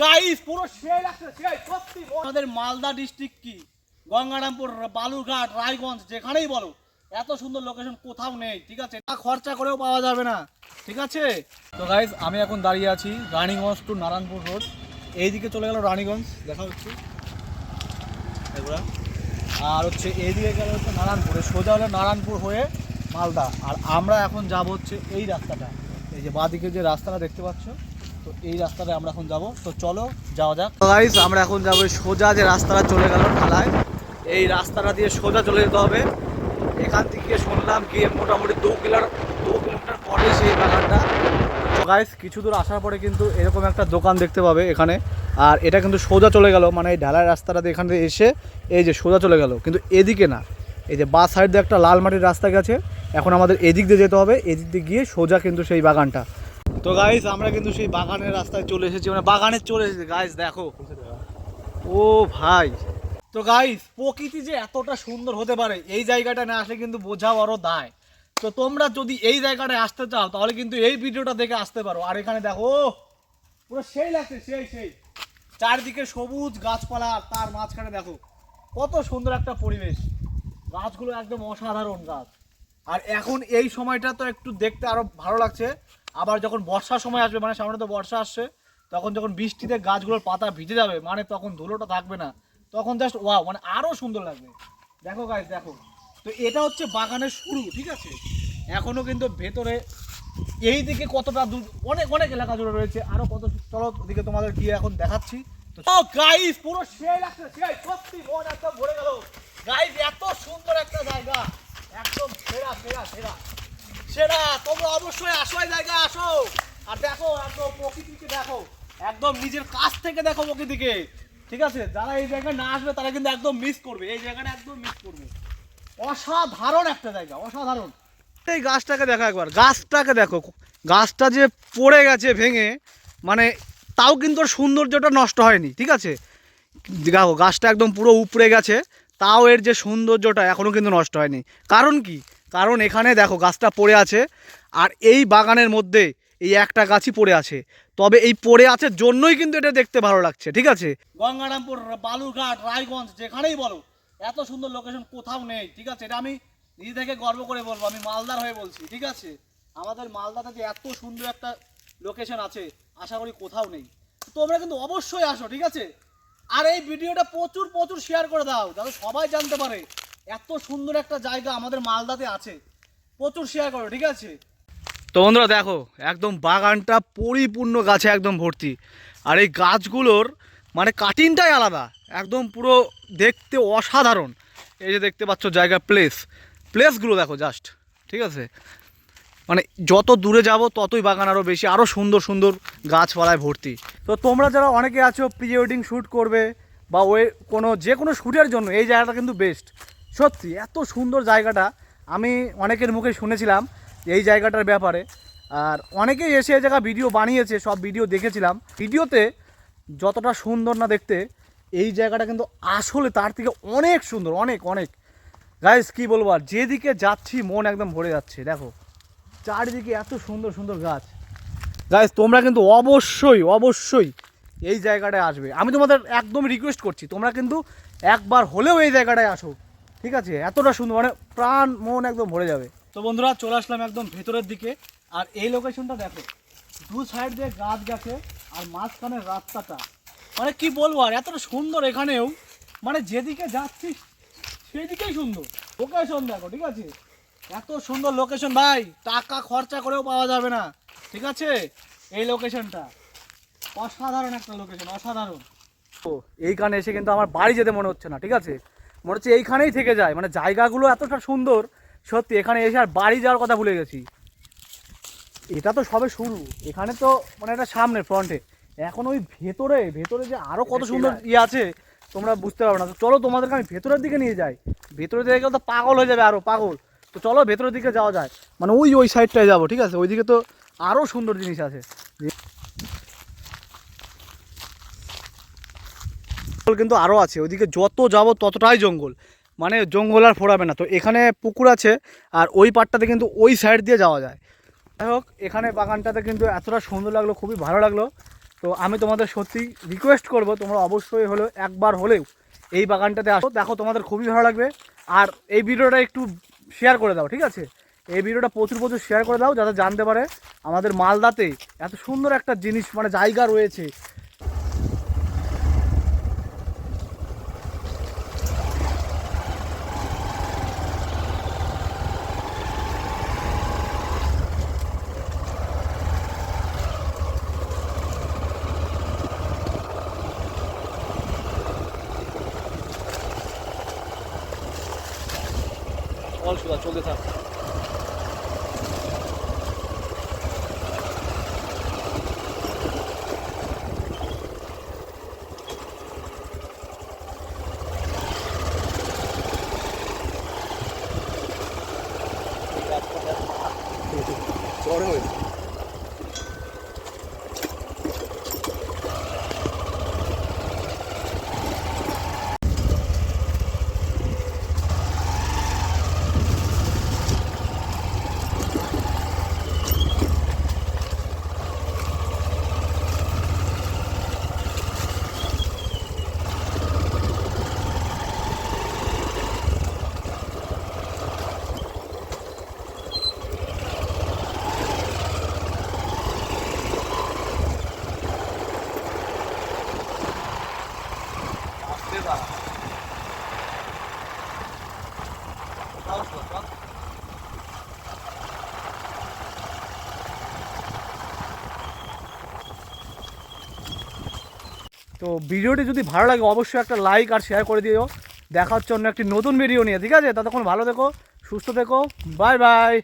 Guys পুরো সেই লাগছে সেই সত্যি আমাদের মালদা ডিস্ট্রিক্ট কি গঙ্গারামপুর বালুরঘাট রায়গঞ্জ যেখানেই বলো এত সুন্দর লোকেশন কোথাও নেই। ঠিক আছে, খরচা করেও পাওয়া যাবে না। ঠিক আছে, তো গাইস আমি এখন দাঁড়িয়ে আছি রানীগঞ্জ টু নারায়ণপুর রোড। এইদিকে চলে গেল রানীগঞ্জ, দেখা হচ্ছে এগুলা, আর হচ্ছে এইদিকে গেল হচ্ছে নারায়ণপুরে, সোজা হলো নারায়ণপুর হয়ে মালদা। আর আমরা এখন যাব হচ্ছে এই রাস্তাটা, এই যে বাঁদিকে যে রাস্তাটা দেখতে পাচ্ছ, তো এই রাস্তাটা আমরা এখন যাব। তো চলো যাওয়া যাক গাইস। আমরা এখন যাবো সোজা যে রাস্তাটা চলে গেল ঢালায়, এই রাস্তাটা দিয়ে সোজা চলে যেতে হবে। এখান থেকে শুনলাম গিয়ে মোটামুটি 2 কিলোমিটার পরে সেই বাগানটা। তো গাইস কিছু দূর আসার পরে কিন্তু এরকম একটা দোকান দেখতে পাবে এখানে, আর এটা কিন্তু সোজা চলে গেল, মানে এই ঢালাই রাস্তাটা দিয়ে এখান থেকে এসে এই যে সোজা চলে গেল, কিন্তু এদিকে না, এই যে বাঁ সাইড দিয়ে একটা লাল মাটির রাস্তা গেছে। এখন আমাদের এদিক দিয়ে যেতে হবে, এদিক দিয়ে গিয়ে সোজা কিন্তু সেই বাগানটা। তো গাইস আমরা কিন্তু সেই বাগানের রাস্তায় চলে এসেছি, মানে বাগানে চলে এসেছি গাইস, দেখো ও ভাই। তো গাইস প্রকৃতি যে এতটা সুন্দর হতে পারে এই জায়গাটা না আসলে কিন্তু বোঝা বড় দায়। তো তোমরা যদি এই জায়গাটায় আসতে চাও তাহলে কিন্তু এই ভিডিওটা দেখে আসতে পারো। আর এখানে দেখো পুরো সেই লাগছে সেই চারদিকে সবুজ গাছপালা, তার মাঝখানে দেখো কত সুন্দর একটা পরিবেশ, গাছগুলো একদম অসাধারণ গাছ। আর এখন এই সময়টা তো একটু দেখতে আরো ভালো লাগছে। আবার যখন বর্ষার সময় আসবে, মানে সামনে তো বর্ষা আসছে, তখন যখন বৃষ্টিতে গাছগুলোর পাতা ভিজে যাবে, মানে তখন ধুলোটা থাকবে না, তখন জাস্ট ওয়াও, মানে আরো সুন্দর লাগবে। দেখো গাইস দেখো, তো এটা হচ্ছে বাগানের শুরু। ঠিক আছে, এখনো কিন্তু ভেতরে এই দিকে কতটা দূর, অনেক অনেক এলাকা জুড়ে রয়েছে আরো কত। চলো ওদিকে তোমাদের গিয়ে এখন দেখাচ্ছি। তো গাইস পুরো সেই লাগছে সেই সত্যি, মন একদম ভরে গেল গাইস, এত সুন্দর একটা জায়গা, একদম সেরা সেরা সেরা সেরা। তোমরা অবশ্যই আসো, এই জায়গায় আসো আর দেখো একদম প্রকৃতিকে দেখো, একদম নিজের কাছ থেকে দেখো প্রকৃতিকে। ঠিক আছে, যারা এই জায়গায় না আসবে তারা কিন্তু একদম মিস করবে, এই জায়গাটা একদম মিস করবে। অসাধারণ একটা জায়গা, অসাধারণ। এই গাছটাকে দেখো একবার, গাছটাকে দেখো, গাছটা যে পড়ে গেছে ভেঙে, মানে তাও কিন্তু ওর সৌন্দর্যটা নষ্ট হয়নি। ঠিক আছে, দেখো গাছটা একদম পুরো উপড়ে গেছে, তাও এর যে সৌন্দর্যটা এখনও কিন্তু নষ্ট হয়নি। কারণ কি? কারণ এখানে দেখো গাছটা পড়ে আছে, আর এই বাগানের মধ্যে এই একটা গাছই পড়ে আছে। তবে এই পড়ে আছে জন্যই কিন্তু এটা দেখতে ভালো লাগছে। ঠিক আছে, গঙ্গারামপুর বালুরঘাট রায়গঞ্জ যেখানেই বলো এত সুন্দর লোকেশন কোথাও নেই। ঠিক আছে, এটা আমি নিজে থেকে গর্ব করে বলবো, আমি মালদার হয়ে বলছি। ঠিক আছে, আমাদের মালদাতে যে এত সুন্দর একটা লোকেশন আছে আশা করি কোথাও নেই। তোমরা কিন্তু অবশ্যই আসো। ঠিক আছে, আর এই ভিডিওটা প্রচুর প্রচুর শেয়ার করে দাও যাতে সবাই জানতে পারে এত সুন্দর একটা জায়গা আমাদের মালদাতে আছে। প্রচুর শেয়ার করো। ঠিক আছে, তো বন্ধুরা দেখো একদম বাগানটা পরিপূর্ণ গাছে একদম ভর্তি, আর এই গাছগুলোর মানে কাটিংটাই আলাদা, একদম পুরো দেখতে অসাধারণ। এই যে দেখতে পাচ্ছ জায়গা, প্লেসগুলো দেখো জাস্ট। ঠিক আছে, মানে যত দূরে যাব ততই বাগান আরও বেশি, আরও সুন্দর সুন্দর গাছপালায় ভর্তি। তো তোমরা যারা অনেকে আছো প্রি ওয়েডিং শ্যুট করবে বা ওই যে কোনো শ্যুটের জন্য এই জায়গাটা কিন্তু বেস্ট। সত্যি এত সুন্দর জায়গাটা, আমি অনেকের মুখে শুনেছিলাম এই জায়গাটার ব্যাপারে, আর অনেকেই এসে এই জায়গা ভিডিও বানিয়েছে, সব ভিডিও দেখেছিলাম। ভিডিওতে যতটা সুন্দর না দেখতে, এই জায়গাটা কিন্তু আসলে তার থেকে অনেক সুন্দর, অনেক অনেক। গাইস কী বলবো, আর যেদিকে যাচ্ছি মন একদম ভরে যাচ্ছে। দেখো চারিদিকে এত সুন্দর সুন্দর গাছ। গাইস তোমরা কিন্তু অবশ্যই অবশ্যই এই জায়গাটায় আসবে, আমি তোমাদের একদম রিকোয়েস্ট করছি, তোমরা কিন্তু একবার হলেও এই জায়গাটায় আসো। ঠিক আছে, এতটা সুন্দর, মানে প্রাণ মন একদম ভরে যাবে। তো বন্ধুরা চলে আসলাম একদম ভেতরের দিকে, আর এই লোকেশনটা দেখো, দু সাইড দিয়ে গাছ গেছে আর মাঝখানে রাস্তাটা, মানে কি বলবো, আর এতটা সুন্দর এখানেও, মানে যেদিকে যাচ্ছি সেদিকেই সুন্দর লোকেশন দেখো। ঠিক আছে, এত সুন্দর লোকেশন ভাই, টাকা খরচা করেও পাওয়া যাবে না। ঠিক আছে, এই লোকেশনটা অসাধারণ একটা লোকেশন, অসাধারণ। তো এইখানে এসে কিন্তু আমার বাড়ি যেতে মনে হচ্ছে না। ঠিক আছে, মনে হচ্ছে এইখানেই থেকে যায়, মানে জায়গাগুলো এতটা সুন্দর, সত্যি এখানে এসে আর বাড়ি যাওয়ার কথা ভুলে গেছি। এটা তো সবে শুরু, এখানে তো মানে এটা সামনে ফ্রন্টে, এখন ওই ভেতরে ভেতরে যে আরও কত সুন্দর আছে তোমরা বুঝতে পারবে না। তো চলো তোমাদেরকে আমি ভেতরের দিকে নিয়ে যাই, ভেতরে দিকে গেলে তো পাগল হয়ে যাবে, আরও পাগল। তো চলো ভেতরের দিকে যাওয়া যায়, মানে ওই সাইডটায় যাবো। ঠিক আছে, ওইদিকে তো আরও সুন্দর জিনিস আছে, কিন্তু আরও আছে ওইদিকে, যত যাবো ততটাই জঙ্গল, মানে জঙ্গল আর ফোরাবে না। তো এখানে পুকুর আছে, আর ওই পাড়টাতে কিন্তু ওই সাইড দিয়ে যাওয়া যায়। যাই হোক, এখানে বাগানটাতে কিন্তু এতটা সুন্দর লাগলো, খুবই ভালো লাগলো। তো আমি তোমাদের সত্যি রিকোয়েস্ট করব, তোমরা অবশ্যই হলেও একবার হলেও এই বাগানটাতে আসো, দেখো তোমাদের খুবই ভালো লাগবে। আর এই ভিডিওটা একটু শেয়ার করে দাও, ঠিক আছে? এই ভিডিওটা প্রচুর প্রচুর শেয়ার করে দাও, যাতে জানতে পারে আমাদের মালদাতে এত সুন্দর একটা জিনিস মানে জায়গা রয়েছে। চলতে থাক। বড় হয়েছে। তো ভিডিওটি যদি ভালো লাগে অবশ্যই একটা লাইক আর শেয়ার করে দিও। দেখা হচ্ছে অন্য একটি নতুন ভিডিও নিয়ে, ঠিক আছে? ততক্ষণ ভালো থেকো, সুস্থ থেকো, বাই বাই।